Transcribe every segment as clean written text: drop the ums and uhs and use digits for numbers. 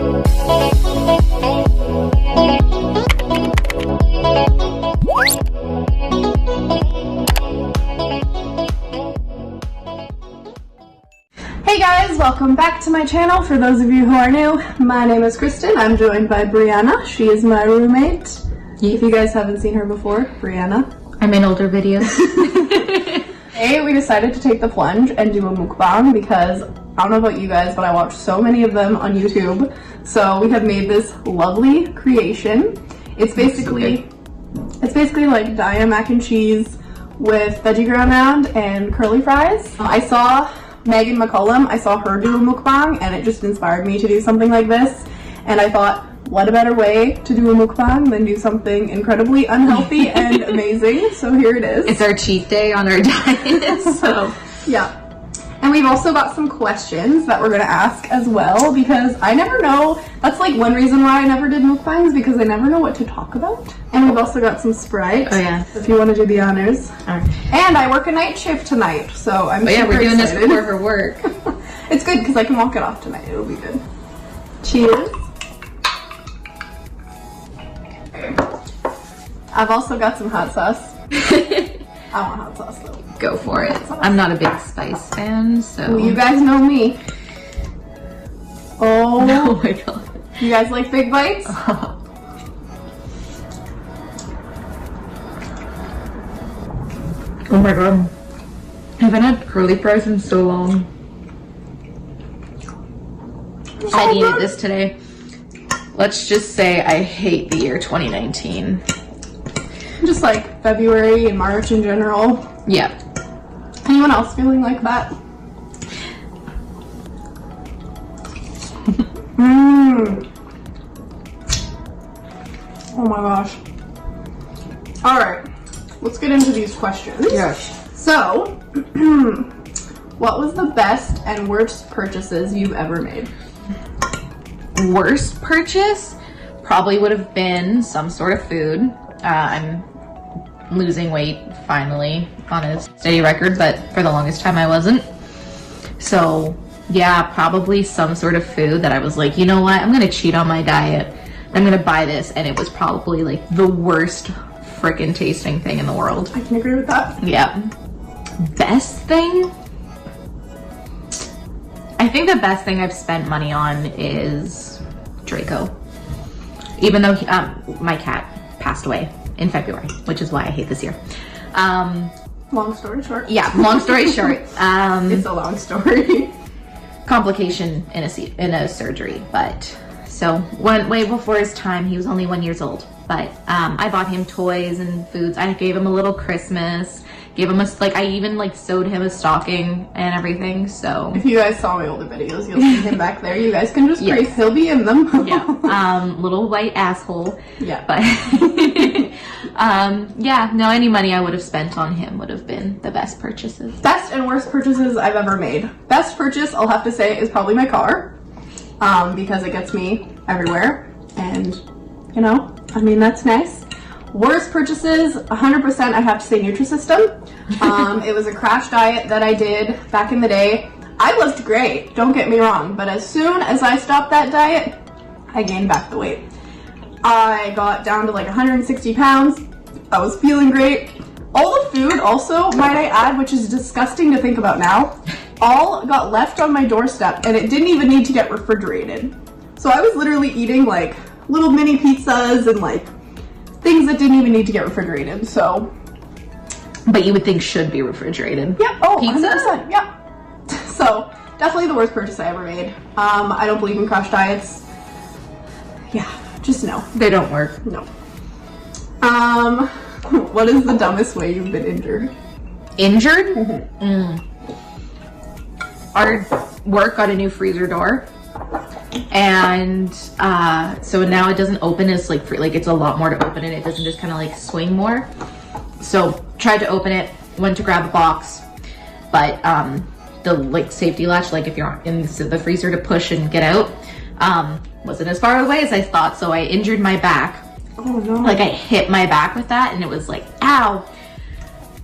Hey guys, welcome back to my channel. For those of you who are new, my name is Kristen. I'm joined by Brianna. She is my roommate. If you guys haven't seen her before, Brianna. I'm in older videos. Today we decided to take the plunge and do a mukbang because I don't know about you guys, but I watch so many of them on YouTube. So we have made this lovely creation. It's basically like Daya mac and cheese with veggie ground round and curly fries. I saw Megan McCullum, I saw her do a mukbang and it just inspired me to do something like this. And I thought, what a better way to do a mukbang than do something incredibly unhealthy and amazing. So here it is. It's our cheat day on our diet, so. Yeah. And we've also got some questions that we're going to ask as well because I never know. That's like one reason why I never did mukbangs, because I never know what to talk about. And we've also got some Sprite. Oh yeah. If you want to do the honors. All right. And I work a night shift tonight, so I'm super yeah, we're doing excited. this before her work. It's good because I can walk it off tonight. It'll be good. Cheers. I've also got some hot sauce. I want hot sauce though. Go for it. I'm not a big spice fan, so. Well, you guys know me. Oh. Oh my god. You guys like big bites? Oh my god. I haven't had curly fries in so long. I needed this today. Let's just say I hate the year 2019. Just like February and March in general. Yeah. Anyone else feeling like that? Oh my gosh. Alright, let's get into these questions. Yes. So, what was the best and worst purchases you've ever made? Worst purchase probably would have been some sort of food. I'm losing weight finally on a steady record, but for the longest time I wasn't. So yeah, probably some sort of food that I was like, you know what, I'm gonna cheat on my diet. I'm gonna buy this, and it was probably like the worst freaking tasting thing in the world. I can agree with that. Yeah. Best thing? I think the best thing I've spent money on is Draco. Even though my cat passed away in February, which is why I hate this year. Long story short. Yeah, long story short. It's a long story. Complication in a surgery, but so way before his time. He was only 1 year old, but I bought him toys and foods. I gave him a little Christmas. Gave him I even sewed him a stocking and everything. So if you guys saw my older videos, you'll see him back there. You guys can just trace. He'll be in them. Yeah. Little white asshole. Yeah. But yeah, no, any money I would have spent on him would have been the best purchases. Best and worst purchases I've ever made. Best purchase, I'll have to say, is probably my car. Because it gets me everywhere. And, you know, I mean, that's nice. Worst purchases, 100% I have to say Nutrisystem. It was a crash diet that I did back in the day. I looked great, don't get me wrong, but as soon as I stopped that diet, I gained back the weight. I got down to 160 pounds. I was feeling great. All the food also, might I add, which is disgusting to think about now, all got left on my doorstep and it didn't even need to get refrigerated. So I was literally eating little mini pizzas and things that didn't even need to get refrigerated, so. But you would think should be refrigerated. Yeah, oh, pizza? 100%, yeah. So, definitely the worst purchase I ever made. I don't believe in crash diets. Yeah, just no. They don't work. No. What is the dumbest way you've been injured? Injured? Mm-hmm. Our work got a new freezer door. And so now it doesn't open as free, it's a lot more to open it. It doesn't just kind of swing more. So tried to open it, went to grab a box, but the safety latch, if you're in the freezer to push and get out, wasn't as far away as I thought. So I injured my back. Oh no. I hit my back with that and it was ow.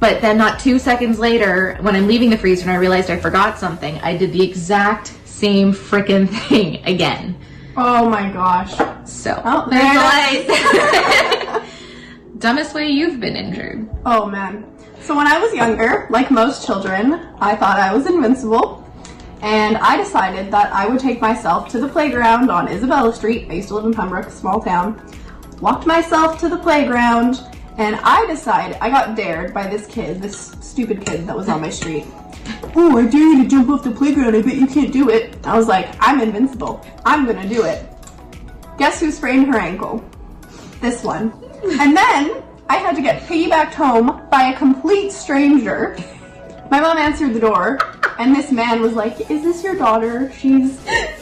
But then not 2 seconds later, when I'm leaving the freezer and I realized I forgot something, I did the exact same freaking thing again. Oh my gosh. So, Oh, there's there lies. Dumbest way you've been injured. Oh man. So when I was younger, like most children, I thought I was invincible. And I decided that I would take myself to the playground on Isabella Street. I used to live in Pembroke, a small town. Walked myself to the playground, and I got dared by this kid, this stupid kid that was on my street. Oh, I dare you to jump off the playground. I bet you can't do it. I was like, I'm invincible. I'm gonna do it. Guess who sprained her ankle? This one. And then I had to get piggybacked home by a complete stranger. My mom answered the door, and this man was like, "Is this your daughter? She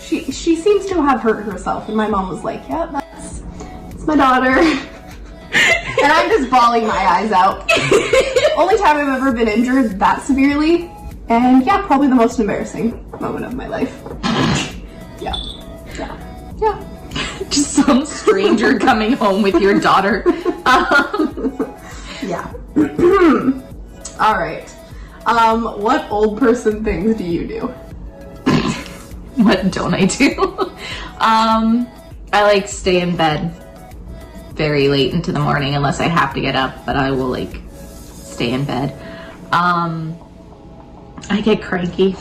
seems to have hurt herself." And my mom was like, "Yeah, it's my daughter." And I'm just bawling my eyes out. Only time I've ever been injured that severely, and yeah, probably the most embarrassing moment of my life. Yeah. Just some stranger coming home with your daughter. Yeah. All right. What old person things do you do? What don't I do? I like stay in bed very late into the morning unless I have to get up, but I will like stay in bed. I get cranky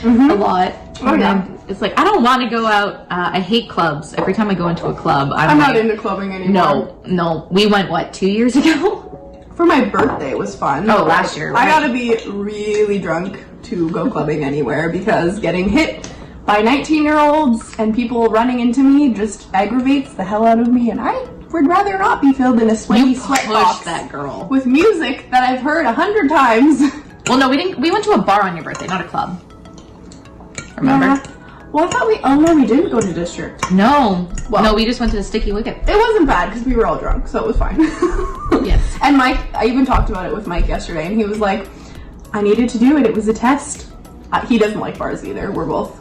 a lot. Oh yeah. It's like, I don't want to go out. I hate clubs. Every time I go into a club, I'm like, not into clubbing anymore. No. We went, 2 years ago? For my birthday was fun. Oh, last year. I Right. gotta be really drunk to go clubbing anywhere because getting hit by 19-year-olds and people running into me just aggravates the hell out of me, and I would rather not be filled in a sweaty You sweat pushed box that girl. with music that I've heard 100 times. Well, no, we didn't. We went to a bar on your birthday, not a club. Remember? Yeah. Well, I thought we didn't go to District. No. Well- No, we just went to the Sticky Wicket. It wasn't bad because we were all drunk, so it was fine. Yes. And Mike, I even talked about it with Mike yesterday, and he was like, I needed to do it. It was a test. He doesn't like bars either. We're both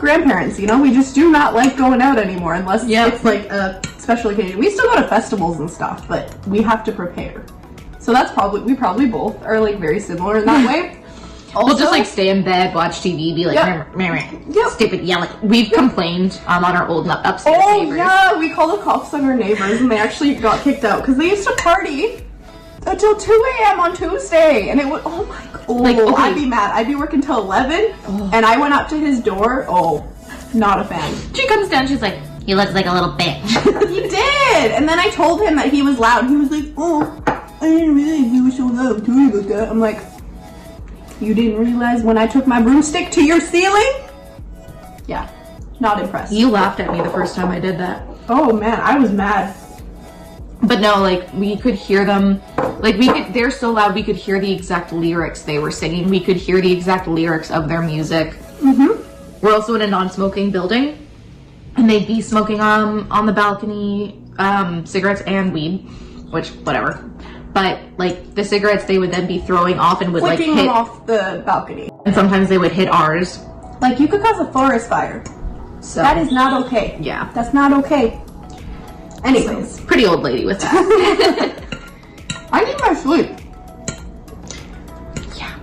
grandparents, you know? We just do not like going out anymore unless it's like a special occasion. We still go to festivals and stuff, but we have to prepare. So we probably both are like very similar in that way. Also, We'll just like stay in bed, watch TV, be like, Yep. stupid yelling. We've complained on our old upstairs neighbors. Yeah, we called the cops on our neighbors, and they actually got kicked out because they used to party until 2 a.m. on Tuesday, and it would, oh my god. Like, okay. I'd be mad. I'd be working till 11, and I went up to his door. Oh, not a fan. She comes down, she's like, he looks like a little bitch. He did! And then I told him that he was loud. He was like, oh, I didn't realize you were so loud. Sorry about that. I'm like, you didn't realize when I took my broomstick to your ceiling? Yeah, not impressed. You laughed at me the first time I did that. Oh man, I was mad. But no, like, we could hear them, like, they're so loud, we could hear the exact lyrics they were singing. We could hear the exact lyrics of their music. Mm-hmm. We're also in a non-smoking building, and they'd be smoking on the balcony, cigarettes and weed, which, whatever. But, like, the cigarettes they would then be throwing off and would, Flicking like, hit... them off the balcony. And sometimes they would hit ours. Like, you could cause a forest fire. So That is not okay. Yeah. That's not okay. Anyways. Pretty old lady with that. I need my sleep. Yeah.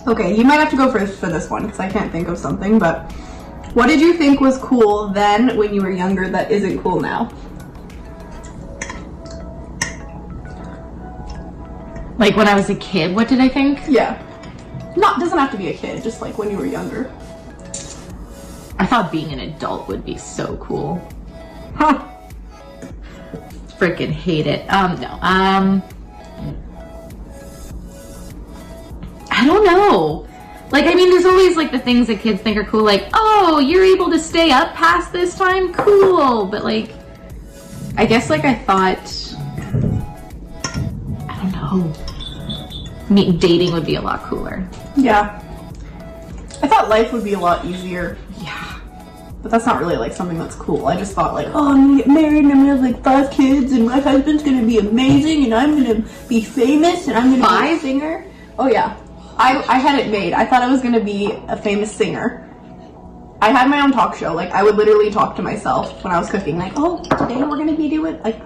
Okay, you might have to go first for this one because I can't think of something, but what did you think was cool then when you were younger that isn't cool now? Like, when I was a kid, what did I think? Yeah. Doesn't have to be a kid, just like when you were younger. I thought being an adult would be so cool. Huh. Freaking hate it. No. I don't know. Like, I mean, there's always, like, the things that kids think are cool, like, oh, you're able to stay up past this time? Cool. But, like, I guess, like, I thought, I don't know, dating would be a lot cooler. Yeah. I thought life would be a lot easier. Yeah. But that's not really like something that's cool. I just thought like, oh, I'm gonna get married and I'm gonna have like 5 kids and my husband's gonna be amazing and I'm gonna be famous and I'm gonna be a singer. Oh yeah. I had it made. I thought I was gonna be a famous singer. I had my own talk show. Like I would literally talk to myself when I was cooking. Like, oh, today we're gonna be doing like.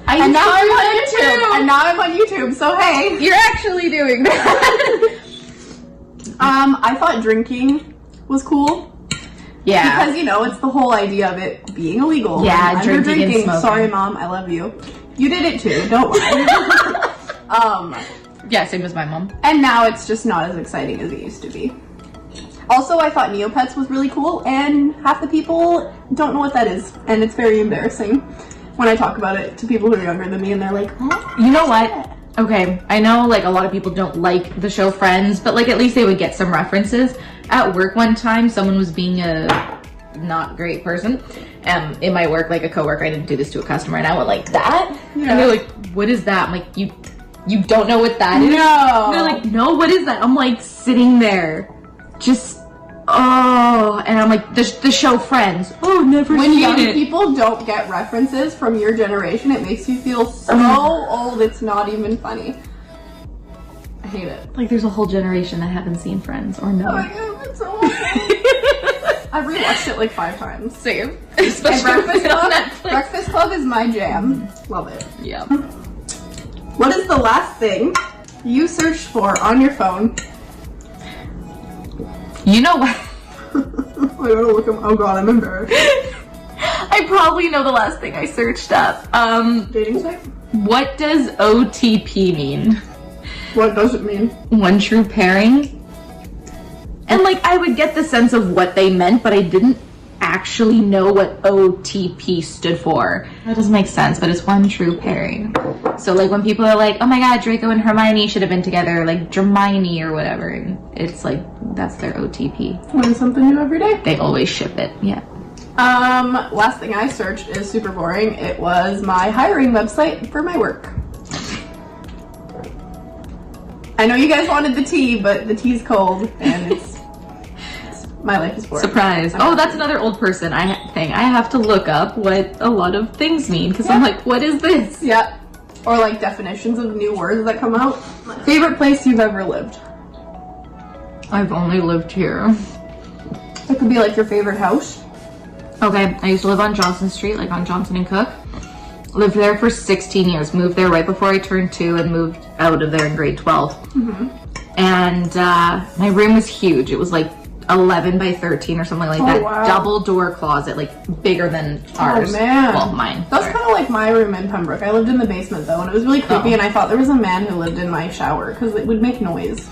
And now I'm on YouTube. And now I'm on YouTube. So hey, You're actually doing that. I thought drinking was cool. Yeah. Because, you know, it's the whole idea of it being illegal. Yeah, and drinking and smoking. Sorry, Mom, I love you. You did it too, don't worry. Yeah, same as my mom. And now it's just not as exciting as it used to be. Also, I thought Neopets was really cool, and half the people don't know what that is. And it's very embarrassing when I talk about it to people who are younger than me, and they're like, what? You know what? Okay, I know like a lot of people don't like the show Friends, but like at least they would get some references. At work one time, someone was being a not great person. In my work, like a coworker, I didn't do this to a customer, and I went like that. Yeah. And they're like, what is that? I'm like, you don't know what that is? No. And they're like, no, what is that? I'm like sitting there, just, oh, and I'm like, the show Friends. Oh, never when seen young it. people don't get references from your generation, it makes you feel so old, it's not even funny. I hate it. Like there's a whole generation that haven't seen Friends or no. Oh my god, it's so old. I've rewatched it like 5 times. Same. And Breakfast Club is my jam. Love it. Yeah. What is the last thing you searched for on your phone? You know what? I gotta look at. Oh god, I'm embarrassed. I probably know the last thing I searched up. Dating site? What does OTP mean? What does it mean? One true pairing. And like I would get the sense of what they meant, but I didn't actually know what OTP stood for. That doesn't make sense, but it's one true pairing. So like when people are like, oh my god, Draco and Hermione should have been together, like Hermione or whatever, and it's like that's their OTP. Learn something new every day. They always ship it. Yeah. Last thing I searched is super boring. It was my hiring website for my work. I know you guys wanted the tea, but the tea's cold and it's my life is boring. Surprise. Oh, that's another old person thing. I have to look up what a lot of things mean because I'm like, what is this? Yeah. Or like definitions of new words that come out. Favorite place you've ever lived? I've only lived here. It could be like your favorite house. Okay, I used to live on Johnson Street, like on Johnson and Cook. Lived there for 16 years. Moved there right before I turned 2 and moved out of there in grade 12. Mm-hmm. And my room was huge. It was like 11 by 13 or something like that. Wow. Double door closet, like bigger than ours. Oh man. Well, mine. That's kind of like my room in Pembroke. I lived in the basement though, and it was really creepy, and I thought there was a man who lived in my shower because it would make noise.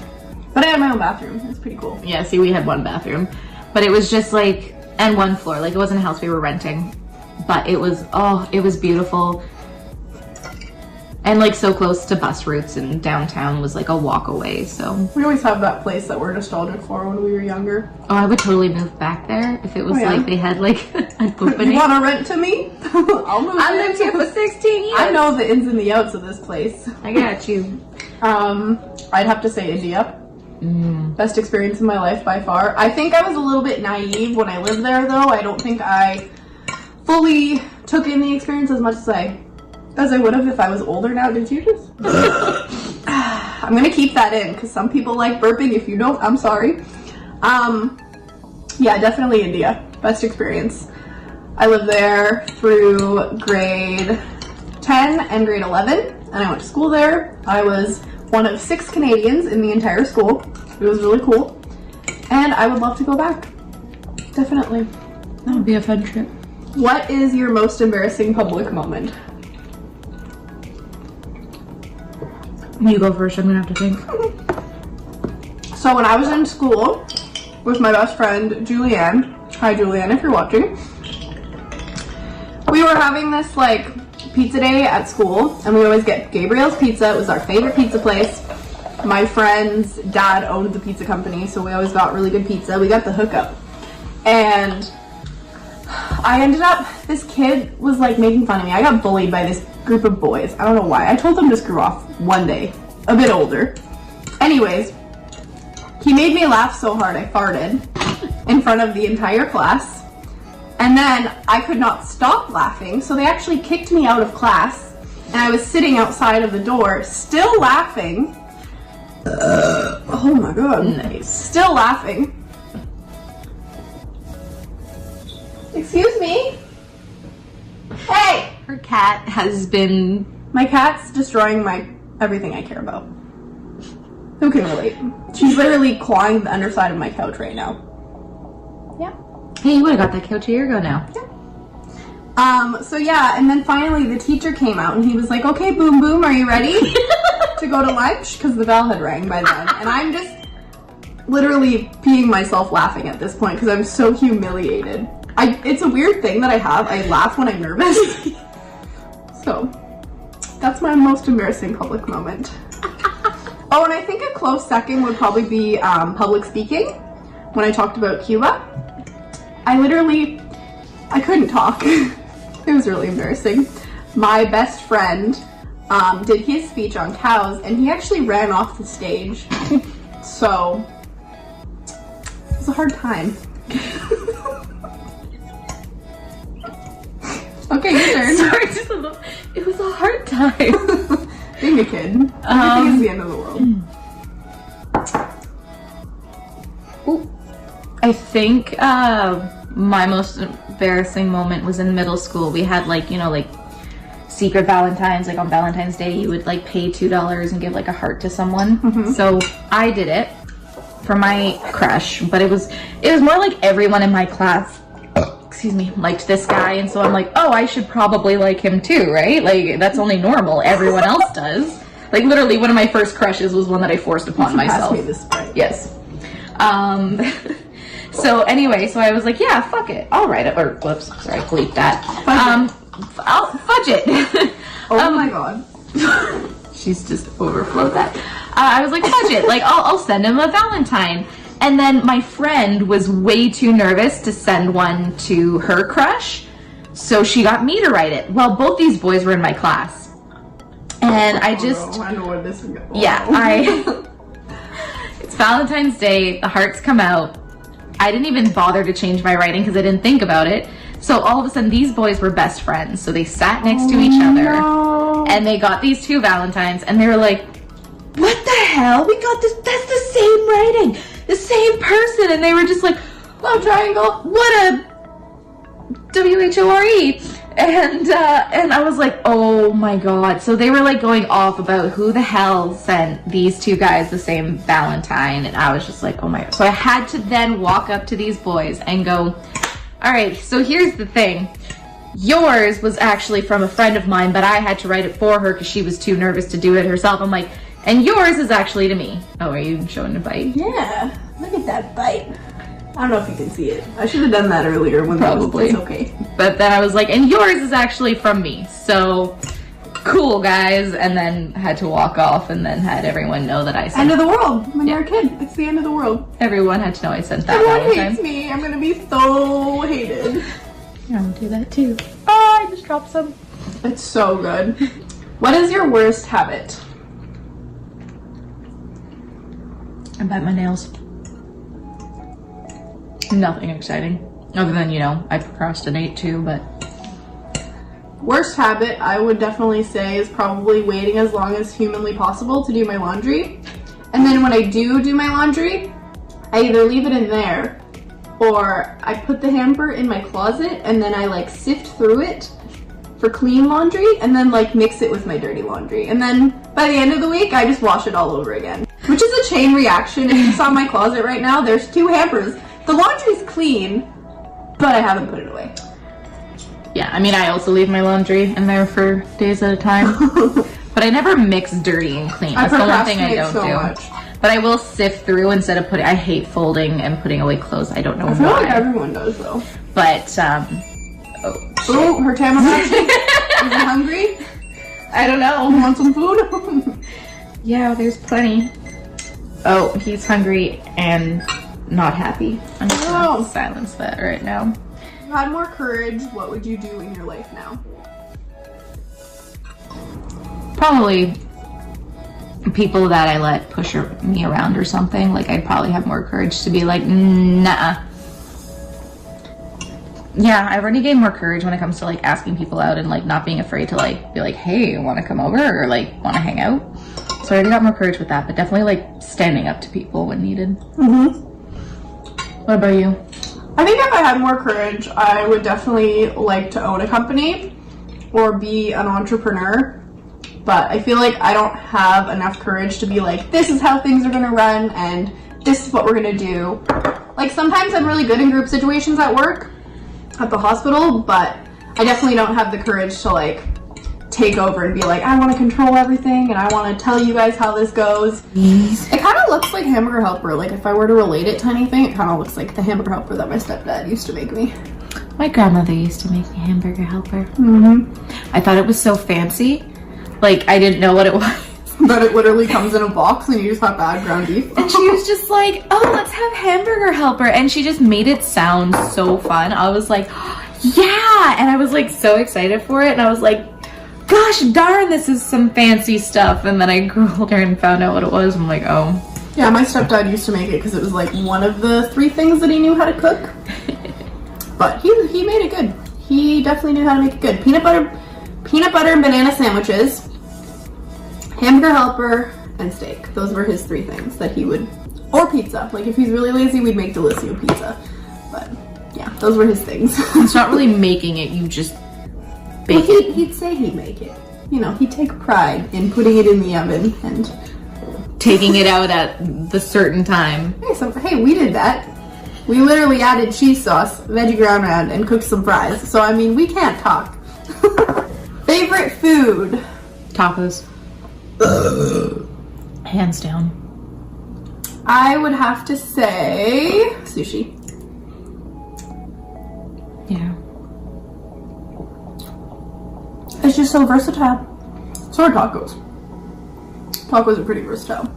But I had my own bathroom. It's pretty cool. Yeah, see, we had one bathroom. But it was just like, and one floor. Like it wasn't a house we were renting. But it was, oh, it was beautiful. And like so close to bus routes, and downtown was like a walk away, so. We always have that place that we're nostalgic for when we were younger. Oh, I would totally move back there if it was like they had like an opening. You want to rent to me? I'll move. I lived here for 16 years. I know the ins and the outs of this place. I got you. I'd have to say India. Best experience of my life by far. I think I was a little bit naive when I lived there though. I don't think I fully took in the experience as much as I would have if I was older now. Did you just? I'm gonna keep that in because some people like burping. If you don't, I'm sorry. Yeah, definitely India. Best experience. I lived there through grade 10 and grade 11, and I went to school there. I was one of 6 Canadians in the entire school. It was really cool, and I would love to go back. Definitely. That would be a fun trip. What is your most embarrassing public moment? You go first, I'm gonna have to think. So when I was in school with my best friend, Julianne, hi Julianne if you're watching, we were having this like pizza day at school, and we always get Gabriel's Pizza. It was our favorite pizza place. My friend's dad owned the pizza company, so we always got really good pizza. We got the hookup. And I ended up, this kid was like making fun of me. I got bullied by this group of boys. I don't know why. I told them to screw off one day, a bit older. Anyways, he made me laugh so hard I farted in front of the entire class. And then I could not stop laughing, so they actually kicked me out of class. And I was sitting outside of the door, still laughing. Oh my god. Nice. Still laughing. Excuse me? Hey! Her cat has been... My cat's destroying everything I care about. Who can relate? She's literally clawing the underside of my couch right now. Yeah. Hey, you would have got that couch a year ago now. So yeah, and then finally the teacher came out and he was like, okay, Boom Boom, are you ready to go to lunch? Because the bell had rang by then. And I'm just literally peeing myself laughing at this point because I'm so humiliated. It's a weird thing that I have. I laugh when I'm nervous. So that's my most embarrassing public moment. Oh, and I think a close second would probably be public speaking. When I talked about Cuba, I couldn't talk. It was really embarrassing. My best friend did his speech on cows and he actually ran off the stage. So it was a hard time. Okay, your turn. Sorry, it was a hard time. Being a kid. Everything is the end of the world. I think my most embarrassing moment was in middle school. We had like secret Valentines. Like on Valentine's Day, you would like pay $2 and give like a heart to someone. So I did it for my crush, but it was more like everyone in my class, excuse me, liked this guy, and so I'm like, oh, I should probably like him too, right? Like that's only normal. Everyone else does. Like literally, one of my first crushes was one that I forced upon myself. Pass me this Sprite. Yes. So anyway, so I was like, yeah, fuck it. I'll write it. Or, whoops, sorry, bleep that. I'll fudge it. Oh my god. She's just overflowed that. I was like, fudge it. Like, I'll send him a Valentine. And then my friend was way too nervous to send one to her crush, so she got me to write it. Well, both these boys were in my class. And I know where this is going. Yeah, it's Valentine's Day, the hearts come out. I didn't even bother to change my writing because I didn't think about it. So all of a sudden, these boys were best friends. So they sat next to each other, and they got these two Valentines, and they were like, what the hell? We got this, that's the same writing, the same person. And they were just like, love triangle, what a WHORE. And I was like, oh my god. So they were like going off about who the hell sent these two guys the same Valentine, and I was just like, oh my god. So I had to then walk up to these boys and go, all right, so here's the thing. Yours was actually from a friend of mine, but I had to write it for her because she was too nervous to do it herself. I'm like, and yours is actually to me. Oh, are you showing a bite? Yeah, look at that bite. I don't know if you can see it. I should have done that earlier when probably. It's okay. But then I was like, and yours is actually from me. So cool, guys. And then had to walk off and then had everyone know that I sent. End of the world. When you're a kid, it's the end of the world. Everyone had to know I sent that. Everyone hates me. I'm gonna be so hated. I'm gonna do that too. Oh, I just dropped some. It's so good. What is your worst habit? I bite my nails. Nothing exciting. Other than, I procrastinate too, but... Worst habit, I would definitely say, is probably waiting as long as humanly possible to do my laundry. And then when I do my laundry, I either leave it in there, or I put the hamper in my closet, and then I like sift through it for clean laundry, and then like mix it with my dirty laundry. And then by the end of the week, I just wash it all over again. Which is a chain reaction. If you saw my closet right now, there's 2 hampers. The laundry's clean, but I haven't put it away. Yeah, I mean, I also leave my laundry in there for days at a time. But I never mix dirty and clean. That's the one thing I don't do. Much. But I will sift through instead of putting... I hate folding and putting away clothes. I don't know why. I feel like everyone does, though. But, oh, her Tamagotchi? Is he hungry? I don't know. Want some food? Yeah, there's plenty. Oh, he's hungry and... not happy. I'm just gonna silence that right now. If you had more courage, what would you do in your life now? Probably people that I let push me around or something. Like, I'd probably have more courage to be like, nah. Yeah, I've already gained more courage when it comes to like asking people out and like not being afraid to like be like, hey, want to come over or like want to hang out. So I already got more courage with that, but definitely like standing up to people when needed. What about you? I think if I had more courage, I would definitely like to own a company or be an entrepreneur. But I feel like I don't have enough courage to be like, this is how things are going to run and this is what we're gonna do. Like, sometimes I'm really good in group situations at work, at the hospital, but I definitely don't have the courage to like take over and be like, I want to control everything and I want to tell you guys how this goes. It kind of looks like Hamburger Helper. Like, if I were to relate it to anything, it kind of looks like the Hamburger Helper that my stepdad used to make me. My grandmother used to make me Hamburger Helper. I thought it was so fancy. Like, I didn't know what it was. But it literally comes in a box and you just have to add ground beef. And she was just like, oh, let's have Hamburger Helper. And she just made it sound so fun. I was like, yeah. And I was like so excited for it. And I was like, gosh darn, this is some fancy stuff. And then I grew older and found out what it was. I'm like, oh. Yeah, my stepdad used to make it because it was like one of the 3 things that he knew how to cook. But he made it good. He definitely knew how to make it good. Peanut butter and banana sandwiches, Hamburger Helper, and steak. Those were his 3 things that he would, or pizza. Like, if he's really lazy, we'd make Delisio pizza. But yeah, those were his things. It's not really making it, you just bake it. He'd say he'd make it. You know, he'd take pride in putting it in the oven and taking it out at the certain time. Hey, we did that. We literally added cheese sauce, veggie ground round, and cooked some fries. So, I mean, we can't talk. Favorite food? Tacos. Hands down. I would have to say sushi. Yeah. It's just so versatile. So are tacos. Tacos are pretty versatile.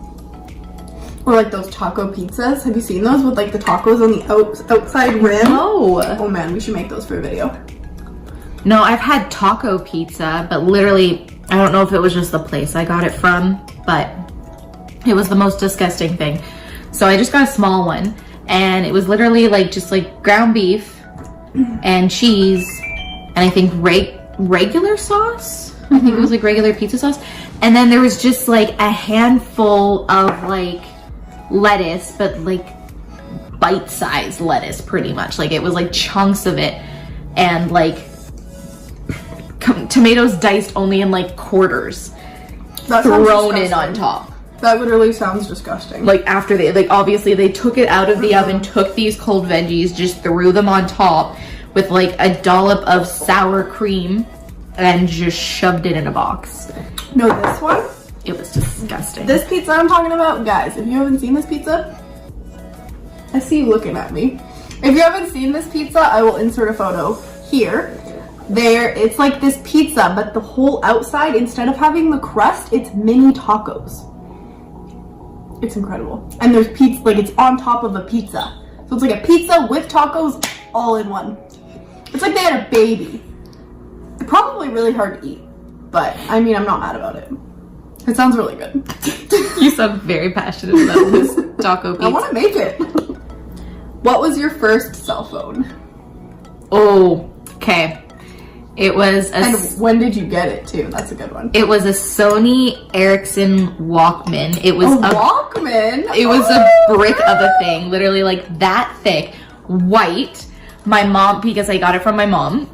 Or like those taco pizzas. Have you seen those with like the tacos on the outside rim? No. Oh man, we should make those for a video. No, I've had taco pizza, but literally, I don't know if it was just the place I got it from, but it was the most disgusting thing. So I just got a small one, and it was literally like just like ground beef and cheese, and I think regular sauce. I think it was like regular pizza sauce, and then there was just like a handful of like lettuce, but like bite-sized lettuce, pretty much. Like, it was like chunks of it, and like tomatoes diced only in like quarters, thrown in on top. That literally sounds disgusting. Like, after they, like, obviously they took it out of the oven, took these cold veggies, just threw them on top with like a dollop of sour cream, and just shoved it in a box. No, this one? It was disgusting. This pizza I'm talking about, guys, if you haven't seen this pizza, I see you looking at me. If you haven't seen this pizza, I will insert a photo here. It's like this pizza, but the whole outside, instead of having the crust, it's mini tacos. It's incredible. And there's pizza, like, it's on top of a pizza. So it's like a pizza with tacos all in one. It's like they had a baby. It's probably really hard to eat, but I mean, I'm not mad about it. It sounds really good. You sound very passionate about this taco pizza. I want to make it. What was your first cell phone? Oh, okay. It was And when did you get it too? That's a good one. It was a Sony Ericsson Walkman. It was a Walkman? It was a brick of a thing, literally like that thick, white. My mom, because I got it from my mom.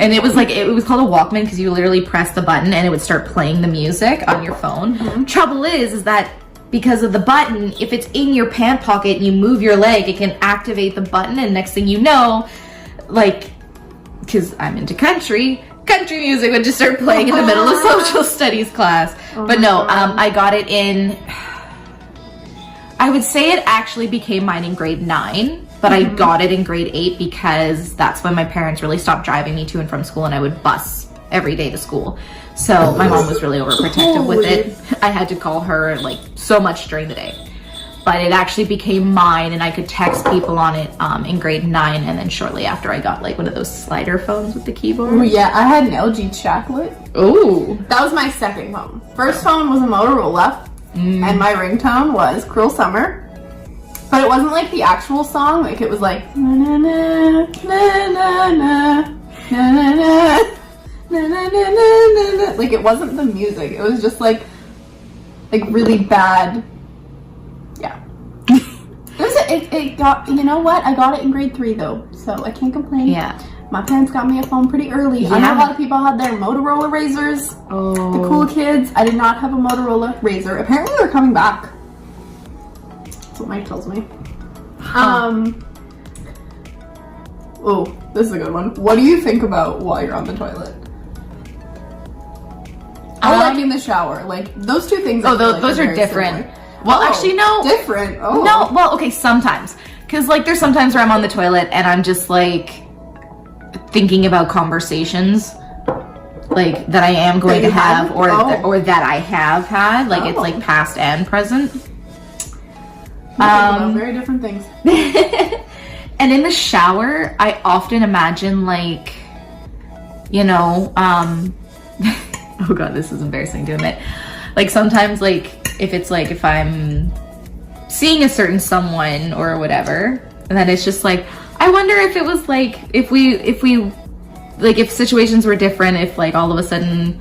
And it was like, it was called a Walkman because you literally press the button and it would start playing the music on your phone. Mm-hmm. Trouble is that because of the button, if it's in your pant pocket and you move your leg, it can activate the button, and next thing you know, like, because I'm into country music would just start playing in the middle of social studies class. But no, I got it in, I would say it actually became mine in grade 9. But I got it in grade 8 because that's when my parents really stopped driving me to and from school, and I would bus every day to school. So my mom was really overprotective with it. I had to call her like so much during the day. But it actually became mine, and I could text people on it in grade 9, and then shortly after I got like one of those slider phones with the keyboard. Oh yeah, I had an LG Chocolate. Ooh. That was my second phone. First phone was a Motorola, and my ringtone was Cruel Summer. But it wasn't like the actual song, like it was like na na na na na na na na na na na na na. Like, it wasn't the music. It was just like really bad. Yeah. It got, you know what? I got it in grade 3 though, so I can't complain. Yeah. My parents got me a phone pretty early. Yeah. I know a lot of people had their Motorola Razors. Oh. The cool kids. I did not have a Motorola Razor. Apparently they're coming back. That's what Mike tells me. Oh, this is a good one. What do you think about while you're on the toilet? Or like in the shower. Like, those two things. Oh, those are different. Similar. Well, actually, no. Different? Oh. No, well, okay, sometimes. Because, like, there's sometimes where I'm on the toilet and I'm just, like, thinking about conversations, like, that I am going to have or that I have had. Like, it's, like, past and present. Very different things. And in the shower, I often imagine, like, you know, oh god, this is embarrassing to admit. Like, sometimes, like, if I'm seeing a certain someone or whatever, and then it's just like, I wonder if it was like, if situations were different, if like all of a sudden,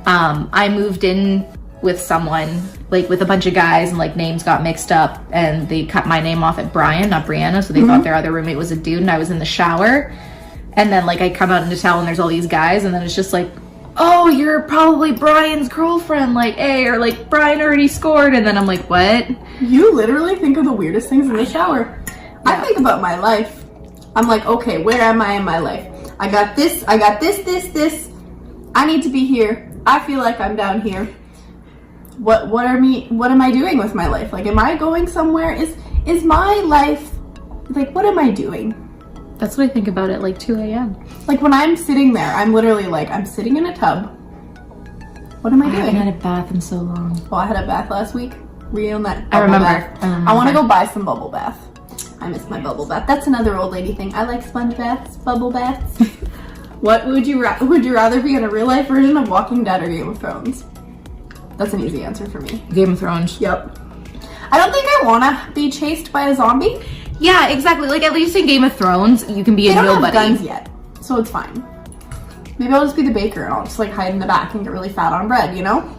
I moved in with someone, like with a bunch of guys, and like names got mixed up and they cut my name off at Brian, not Brianna, so they thought their other roommate was a dude, and I was in the shower, and then like I come out into town and there's all these guys, and then it's just like, oh, you're probably Brian's girlfriend, like, hey, or like Brian already scored, and then I'm like, what? You literally think of the weirdest things in the shower. Yeah. I think about my life. I'm like, okay, where am I in my life? I got this, this. I need to be here. I feel like I'm down here. What am I doing with my life? Like, am I going somewhere? Is my life, like, what am I doing? That's what I think about at like 2 a.m. Like, when I'm sitting there, I'm literally like, I'm sitting in a tub. What am I doing? I haven't had a bath in so long. Well, I had a bath last week. Were you on that I remember. bath? I want to go buy some bubble bath. I miss my bubble bath. That's another old lady thing. I like sponge baths, bubble baths. What would you rather be in a real life version of Walking Dead or Game of Thrones? That's an easy answer for me. Game of Thrones. Yep. I don't think I want to be chased by a zombie. Yeah, exactly. Like, at least in Game of Thrones, you can be a nobody. They don't have guns yet, so it's fine. Maybe I'll just be the baker and I'll just like hide in the back and get really fat on bread, you know?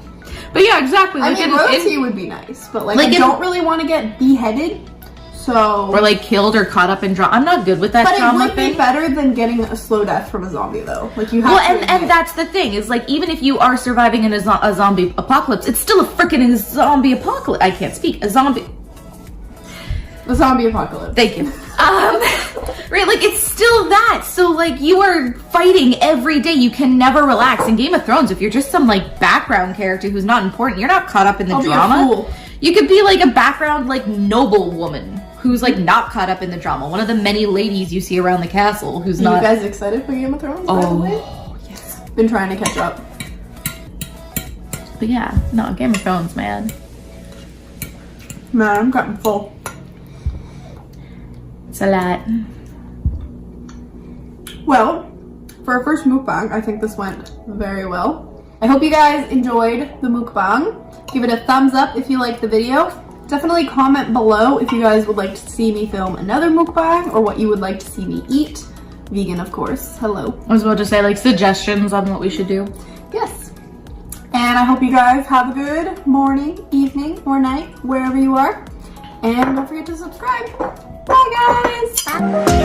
But yeah, exactly. I mean, royalty would be nice, but like I don't really want to get beheaded, so... Or like killed or caught up in drama. I'm not good with that drama thing. But it would be better than getting a slow death from a zombie, though. Like, you have and that's the thing, is like, even if you are surviving in a zombie apocalypse, it's still a freaking zombie apocalypse. I can't speak. A zombie apocalypse. Thank you. Right, like, it's still that. So, like, you are fighting every day. You can never relax. In Game of Thrones, if you're just some, like, background character who's not important, you're not caught up in the drama. Be a fool. You could be, like, a background, like, noble woman who's, like, not caught up in the drama. One of the many ladies you see around the castle who's not... Are you guys excited for Game of Thrones, by the way? Yes. Been trying to catch up. But yeah, no, Game of Thrones, man. Man, I'm getting full. It's a lot. Well, for our first mukbang, I think this went very well. I hope you guys enjoyed the mukbang. Give it a thumbs up if you liked the video. Definitely comment below if you guys would like to see me film another mukbang or what you would like to see me eat. Vegan, of course. Hello. I was about to say, like, suggestions on what we should do. Yes. And I hope you guys have a good morning, evening, or night, wherever you are. And don't forget to subscribe. Bye, guys. Bye.